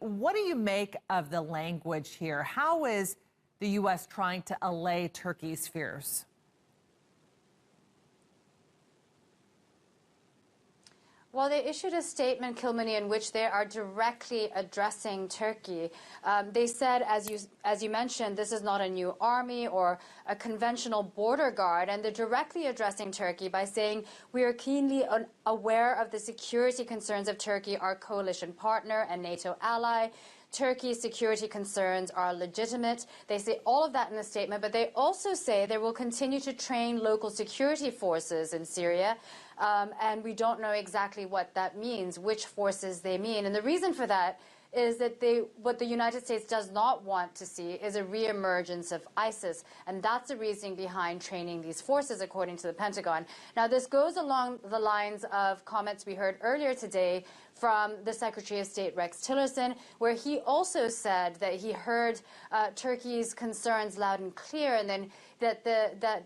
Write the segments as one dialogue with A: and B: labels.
A: what do you make of the language here? How is the U.S. trying to allay Turkey's fears?
B: Well, they issued a statement, Kilmeny, in which they are directly addressing Turkey. They said, as you mentioned, this is not a new army or a conventional border guard, and they're directly addressing Turkey by saying, we are keenly aware of the security concerns of Turkey, our coalition partner and NATO ally. Turkey's security concerns are legitimate. They say all of that in the statement, but they also say they will continue to train local security forces in Syria. And we don't know exactly what that means, which forces they mean. And the reason for that is that what the United States does not want to see is a reemergence of ISIS. And that's the reasoning behind training these forces, according to the Pentagon. Now, this goes along the lines of comments we heard earlier today from the Secretary of State, Rex Tillerson, where he also said that he heard Turkey's concerns loud and clear, and then that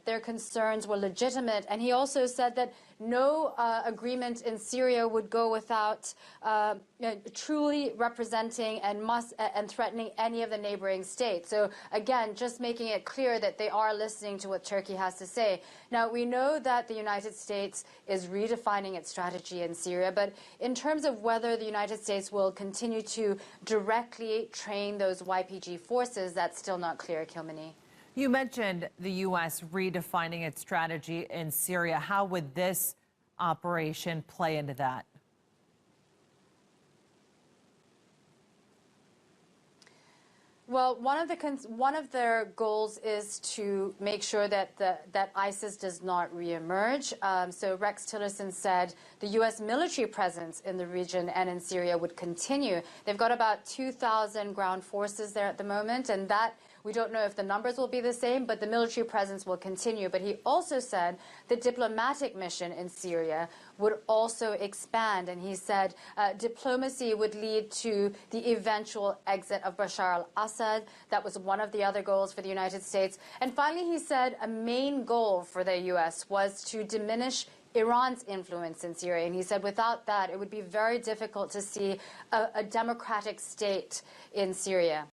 B: their concerns were legitimate. And he also said that no agreement in Syria would go without truly representing and threatening any of the neighboring states. So again, just making it clear that they are listening to what Turkey has to say. Now, we know that the United States is redefining its strategy in Syria, but in terms of whether the United States will continue to directly train those YPG forces, that's still not clear, Kilmeny.
A: You mentioned the U.S. redefining its strategy in Syria. How would this operation play into that?
B: Well, one of their goals is to make sure that that ISIS does not reemerge. So Rex Tillerson said the U.S. military presence in the region and in Syria would continue. They've got about 2,000 ground forces there at the moment, and that we don't know if the numbers will be the same, but the military presence will continue. But he also said the diplomatic mission in Syria would also expand. And he said diplomacy would lead to the eventual exit of Bashar al-Assad. That was one of the other goals for the United States. And finally, he said a main goal for the U.S. was to diminish Iran's influence in Syria. And he said without that, it would be very difficult to see a democratic state in Syria.